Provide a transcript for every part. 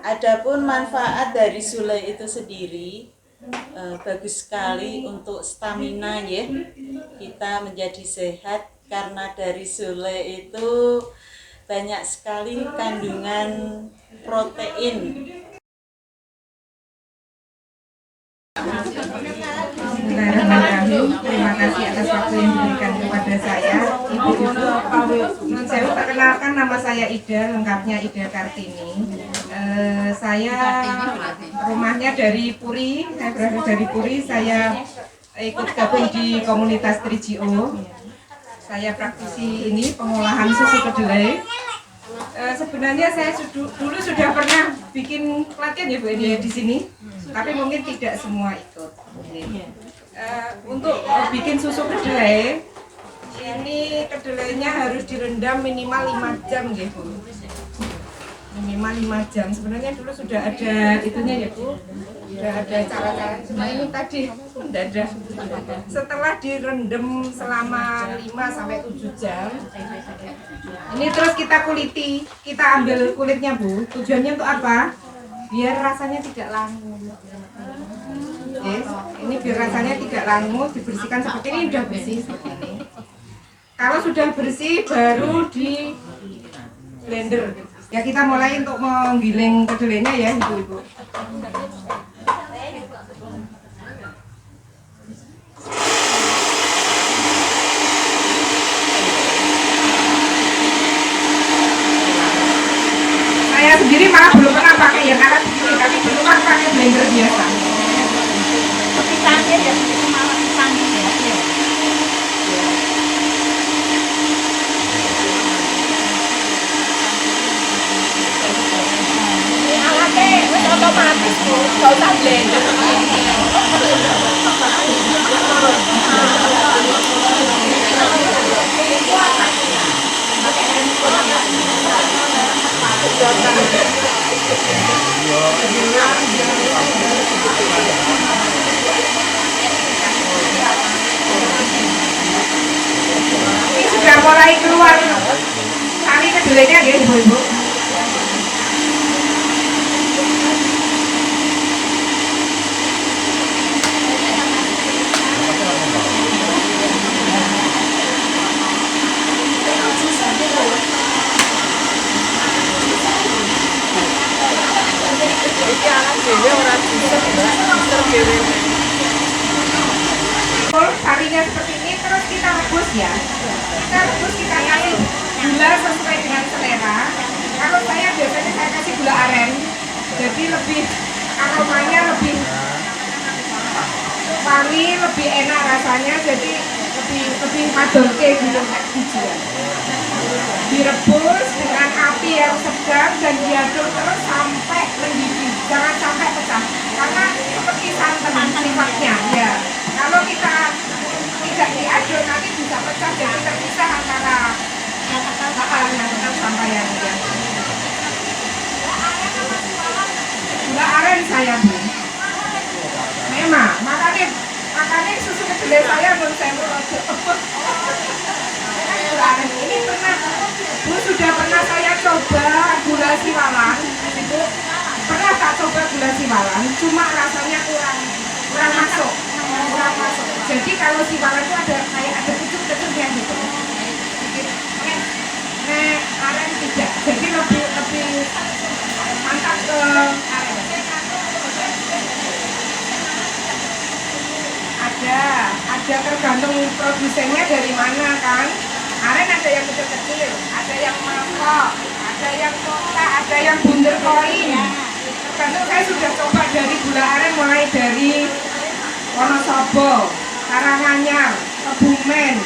Adapun manfaat dari sule itu sendiri bagus sekali untuk stamina ya. Kita menjadi sehat karena dari sule itu banyak sekali kandungan protein. Bismillahirrahmanirrahim. Terima kasih atas waktu yang diberikan kepada saya. Saya perkenalkan, nama saya Ida, lengkapnya Ida Kartini. Saya rumahnya dari Puri, saya berasal dari Puri. Saya ikut gabung di komunitas 3GO. Saya praktisi ini pengolahan susu kedelai. Sebenarnya saya dulu sudah pernah bikin pelatihan ya Bu di sini, tapi mungkin tidak semua ikut. Untuk bikin susu kedelai, ini kedelainya harus direndam minimal 5 jam ya Bu. Minimal 5 jam. Sebenarnya dulu sudah ada itunya ya Bu. Sudah ada cara-cara. Cuma ini tadi mendadak. Setelah direndam selama 5-7 jam, ini terus kita kuliti. Kita ambil kulitnya Bu. Tujuannya untuk apa? Biar rasanya tidak langu. Yes. Ini biar rasanya tidak langu, dibersihkan seperti ini, sudah bersih seperti ini. Kalau sudah bersih baru di blender. Ya kita mulai untuk menggiling kedelainya ya Ibu-ibu. Saya sendiri malah belum pernah pakai yang alat begini, tapi dulu kan pakai blender biasa. Pisangnya ya, itu malah pisangnya ya. Ini alatnya wis otomatis Bu, gak usah blender. Ini sudah mulai keluar sari kedelainya ya Ibu-ibu. Sarinya seperti ini, terus kita rebus ya. Kita rebus, kita kasih gula sesuai dengan selera. Kalau saya biasanya saya kasih gula aren, jadi lebih aromanya lebih wangi, lebih enak rasanya, jadi lebih madorke gitu bijian. Direbus dengan api yang sedang dan diaduk terus sampai mendidih, jangan sampai pecah, karena seperti santan sifatnya ya. Kalau kita tidak diaduk nanti bisa pecah, jadi terpisah antara yang sampai yang gula aren saya Bu. Memang makanya susu kedelai saya menurut saya gula aren ini Bu sudah pernah saya coba gula siwalan itu, pernah tak coba gula siwalan, cuma rasanya kurang masuk. Jadi kalau siwalan itu ada kecut-kecutnya gitu. Aren tidak, jadi lebih mantap ke aren. Ada tergantung produsennya dari mana kan. Aren ada yang kecil-kecil, ada yang mangkok, ada yang kotak, ada yang bunder koin. Tergantung, saya sudah coba dari gula aren mulai dari Wonosobo, Karanganyar, Kebumen,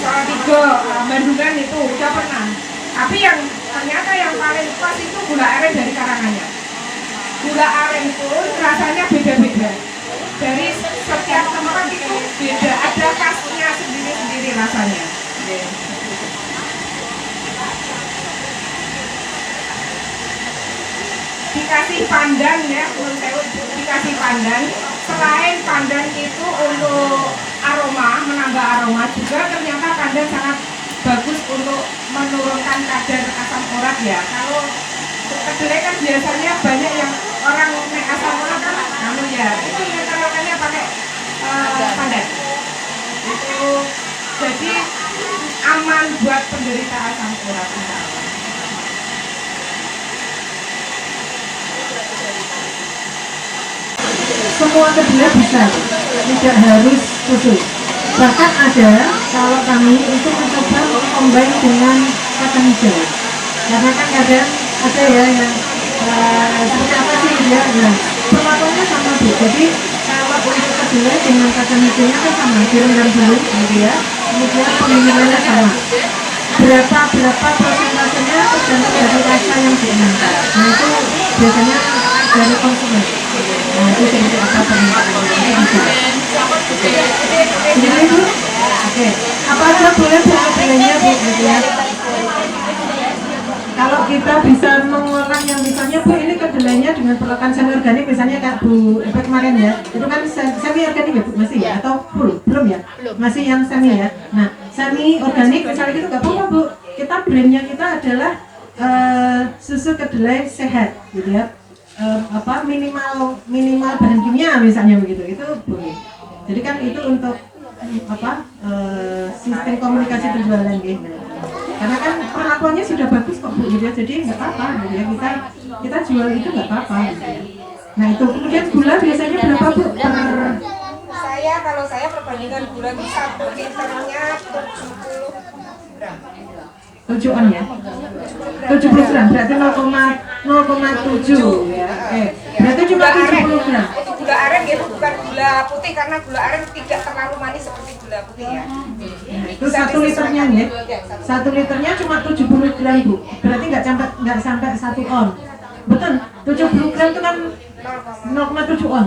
Salatiga, Bandungan itu udah pernah. Tapi yang ternyata yang paling pas itu gula aren dari Karanganyar. Gula aren pun rasanya beda-beda. Dari setiap tempat itu beda, ada khasnya sendiri-sendiri rasanya. Dikasih pandan ya, dikasih pandan. Selain pandan itu untuk aroma, menambah aroma juga, ternyata pandan sangat bagus untuk menurunkan kadar asam urat ya. Kalau biasanya banyak yang orang naik asam urat kan, namun ya itu metalokannya pakai pandan. Itu jadi aman buat penderita asam urat. Semua kedelai bisa, tidak harus susu. Bahkan ada kalau kami itu mencoba combine dengan kacang hijau, karena kan kadang ada ya yang seperti apa sih ya, nah perlakuannya sama Bu. Jadi kalau untuk kedelai dengan kacang hijaunya kan sama, direndam dulu gitu ya, kemudian pengirimannya sama. Berapa persentasenya tergantung dari rasa yang diinginkan. Nah itu biasanya dari konsumen. Nah itu seperti apa permintaannya bisa. Jadi Bu, oke. Apa aja boleh Bu kedelainya Bu gitu ya. Kalau kita bisa mengolah yang misalnya Bu ini kedelainya dengan perlakuan semi organik misalnya Kak Bu kemarin ya, itu kan semi organik ya Bu masih ya atau belum ya? Masih yang semi ya. Nah semi organik misalnya itu nggak apa-apa Bu, kita blendnya kita adalah susu kedelai sehat gitu ya. Minimal bahan kimia misalnya begitu, itu boleh. Jadi kan itu untuk sistem komunikasi penjualan gitu. Karena kan perlakuannya sudah bagus kok Bu gitu ya, jadi nggak apa-apa gitu ya, kita jual itu nggak apa-apa gitu ya. Nah itu kemudian gula biasanya berapa Bu? Kalau saya perbandingan gula itu 1 liternya 70 gram. 7 on ya? 70 gram, berarti 0,7 ya. Berarti cuma 70 gram. Itu gula aren ya, bukan gula putih, karena gula aren tidak terlalu manis seperti gula putih ya. Nah, itu 1 liternya ya? 1 liternya cuma 70 gram Bu. Berarti nggak sampai 1 on. Betul, 70 gram itu kan 0,7 on.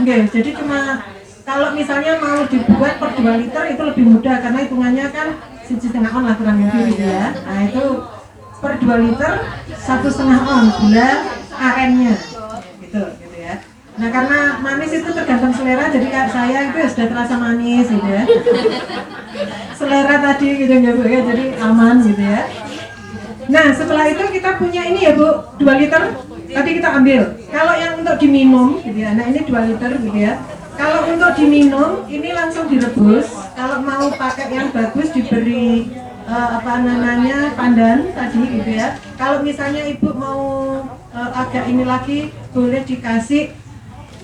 Oke, jadi cuma kalau misalnya mau dibuat per 2 liter itu lebih mudah karena hitungannya kan 1,5 on lah kurang lebih gitu ya. Nah itu per 2 liter 1,5 on gula arennya gitu ya. Nah karena manis itu tergantung selera, jadi kayak saya itu ya sudah terasa manis gitu ya. Selera tadi gitu ya Bu ya, jadi aman gitu ya. Nah setelah itu kita punya ini ya Bu, 2 liter tadi kita ambil. Kalau yang untuk diminum gitu ya, nah ini 2 liter gitu ya. Kalau untuk diminum ini langsung direbus. Kalau mau pakai yang bagus diberi pandan tadi gitu ya. Kalau misalnya Ibu mau agak ini lagi boleh dikasih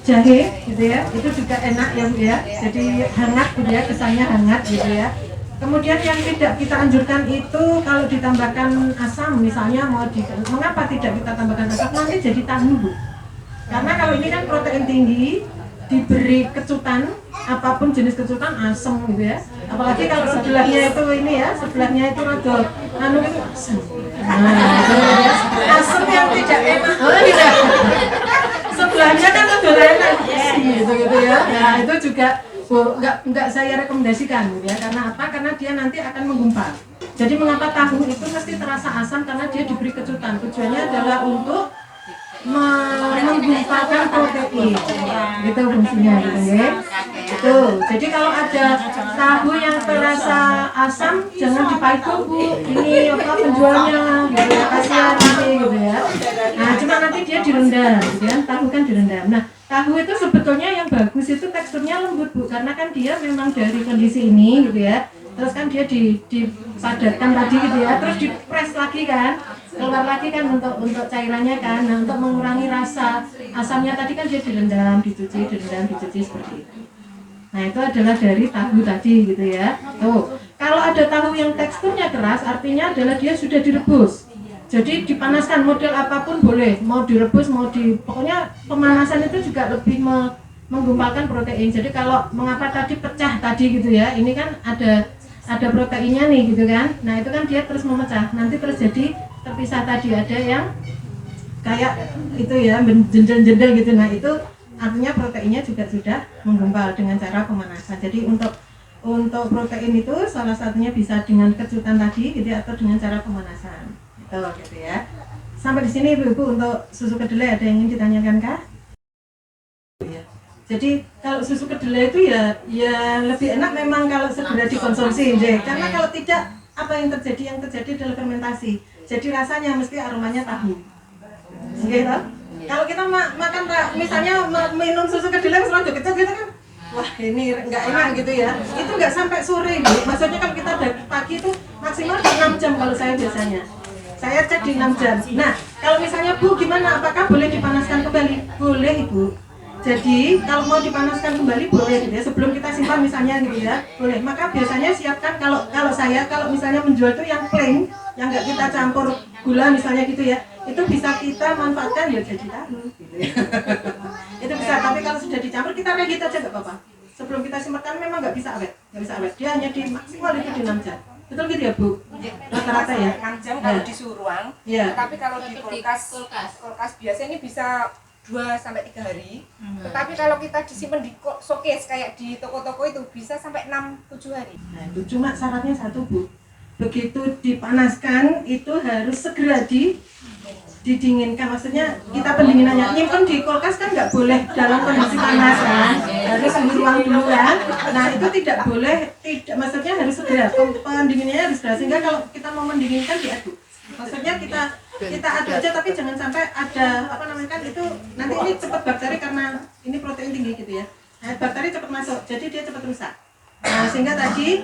jahe gitu ya. Itu juga enak ya Bu ya. Jadi hangat gitu ya, kesannya hangat gitu ya. Kemudian yang tidak kita anjurkan itu kalau ditambahkan asam misalnya mengapa tidak kita tambahkan asam, nanti jadi tahu Bu. Karena kalau ini kan protein tinggi, diberi kecutan, apapun jenis kecutan asam gitu ya. Apalagi kalau sebelahnya itu rada itu asam. Nah, itu ya. Asam yang tidak enak. Oh tidak. Sebelahnya kan rada enak gitu ya. Nah, itu juga enggak saya rekomendasikan gitu ya. Karena apa? Karena dia nanti akan menggumpal. Jadi mengapa tahu itu mesti terasa asam karena dia diberi kecutan. Tujuannya adalah untuk menggumpalkan protein, itu fungsinya gitu ya. Itu. Jadi kalau ada tahu yang terasa asam jangan dipaiku Bu. Ini penjualnya gitu ya, kasihan nanti gitu ya. Nah cuma nanti dia direndam gitu ya, tahu kan direndam. Nah tahu itu sebetulnya yang bagus itu teksturnya lembut Bu, karena kan dia memang dari kondisi ini gitu ya. Terus kan dia dipadatkan tadi gitu ya, terus dipres lagi kan, keluar lagi kan untuk cairannya kan. Nah untuk mengurangi rasa asamnya tadi kan dia direndam, dicuci seperti itu. Nah itu adalah dari tahu tadi gitu ya. Tuh, kalau ada tahu yang teksturnya keras artinya adalah dia sudah direbus. Jadi dipanaskan model apapun boleh, mau direbus pokoknya pemanasan itu juga lebih menggumpalkan protein. Jadi kalau mengapa tadi pecah tadi gitu ya, ini kan ada proteinnya nih gitu kan. Nah itu kan dia terus memecah, nanti terus jadi terpisah tadi, ada yang kayak itu ya jendel-jendel gitu. Nah itu artinya proteinnya juga sudah menggumpal dengan cara pemanasan. Jadi untuk protein itu salah satunya bisa dengan kecutan tadi gitu atau dengan cara pemanasan gitu ya. Sampai di sini Ibu untuk susu kedelai ada yang ingin ditanyakan kah? Jadi kalau susu kedelai itu ya lebih enak memang kalau segera dikonsumsi, karena kalau tidak apa yang terjadi adalah fermentasi. Jadi rasanya mesti aromanya tahu. Gitu. Kalau kita makan misalnya minum susu kedelai selalu kecil gitu kan, wah ini nggak enak gitu ya. Itu nggak sampai sore Bu. Maksudnya kalau kita dari pagi itu maksimal 6 jam kalau saya biasanya. Saya cek di 6 jam. Nah, kalau misalnya Bu gimana? Apakah boleh dipanaskan kembali? Boleh Ibu. Jadi kalau mau dipanaskan kembali boleh gitu ya. Sebelum kita simpan misalnya gitu ya, boleh. Maka biasanya siapkan kalau misalnya menjual itu yang plain, yang nggak kita campur gula misalnya gitu ya, itu bisa kita manfaatkan ya jadi tahu. Gitu ya. Itu bisa. Tapi kalau sudah dicampur kita regit aja nggak apa-apa. Sebelum kita simpan memang nggak bisa awet, Dia hanya di maksimal itu di 6 jam. Betul gitu ya Bu? Rata-rata ya. 6 jam kalau di suhu ruang. Iya. Tapi kalau di kulkas biasanya ini bisa 2 sampai 3 hari. Tetapi kalau kita disimpan di showcase kayak di toko-toko itu bisa sampai 6-7 hari. Nah, itu cuma syaratnya satu Bu. Begitu dipanaskan itu harus segera didinginkan. Maksudnya kita pendinginannya nyimpen di kulkas kan nggak boleh dalam kondisi panas kan, harus suhu ruang dulu kan. Nah itu tidak boleh, maksudnya harus segera pendinginannya harus segera, sehingga kalau kita mau mendinginkan diaduk. Maksudnya kita aduk aja tapi jangan sampai ada apa namanya kan itu nanti ini cepat bakteri karena ini protein tinggi gitu ya. Nah, bakteri cepat masuk jadi dia cepat rusak. Nah sehingga tadi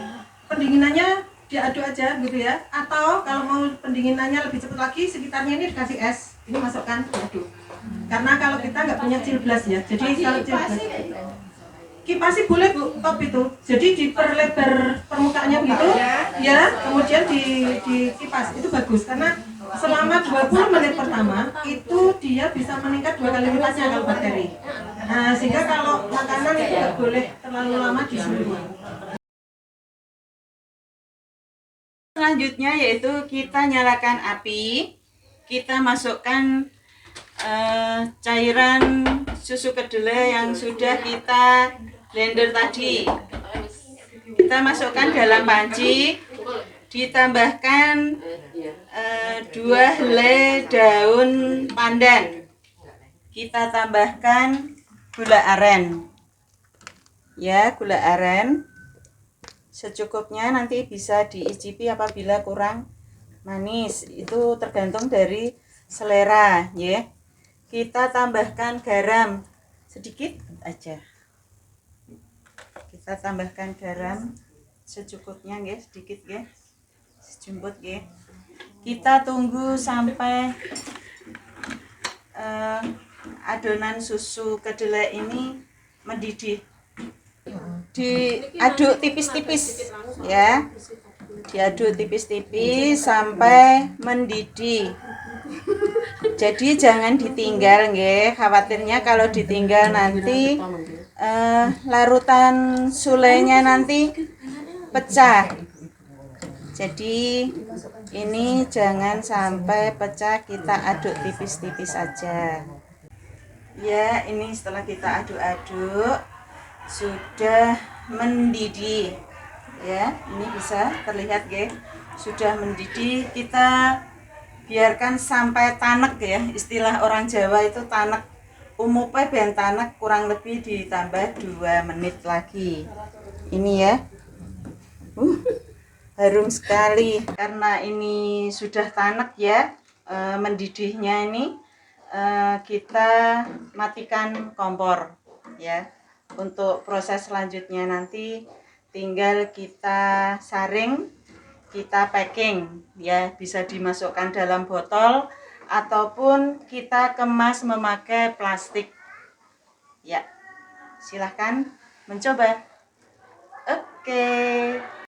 pendinginannya diaduk aja gitu ya, atau kalau mau pendinginannya lebih cepat lagi sekitarnya ini dikasih es, ini masukkan diaduk. Karena kalau kita nggak punya chillblass ya, jadi kalau chillblass kipasi boleh Bu, top itu. Jadi diperlebar permukaannya gitu ya, kemudian di kipas itu bagus karena selama 20 menit pertama itu dia bisa meningkat 2 kali lipatnya kalau bakteri. Nah sehingga kalau makanan itu nggak boleh terlalu lama di suhu ruang. Selanjutnya yaitu kita nyalakan api, kita masukkan cairan susu kedelai yang sudah kita blender tadi. Kita masukkan dalam panci, ditambahkan 2 helai daun pandan. Kita tambahkan gula aren. Ya, gula aren. Secukupnya, nanti bisa diicipi apabila kurang manis. Itu tergantung dari selera, ya. Kita tambahkan garam sedikit aja. Kita tambahkan garam secukupnya, ya, sedikit, ya. Sejumput, ya. Kita tunggu sampai adonan susu kedelai ini mendidih. Diaduk tipis-tipis ya, diaduk tipis-tipis sampai mendidih. Jadi jangan ditinggal nggih, khawatirnya kalau ditinggal nanti larutan sulainya nanti pecah. Jadi ini jangan sampai pecah, kita aduk tipis-tipis aja. Ya, ini setelah kita aduk-aduk sudah mendidih ya, ini bisa terlihat ya, sudah mendidih. Kita biarkan sampai tanek ya, istilah orang Jawa itu tanek, umumnya ben tanek kurang lebih ditambah 2 menit lagi. Ini ya, harum sekali karena ini sudah tanek ya, mendidihnya ini. Kita matikan kompor ya. Untuk proses selanjutnya nanti tinggal kita saring, kita packing ya, bisa dimasukkan dalam botol ataupun kita kemas memakai plastik ya. Silahkan mencoba. Oke.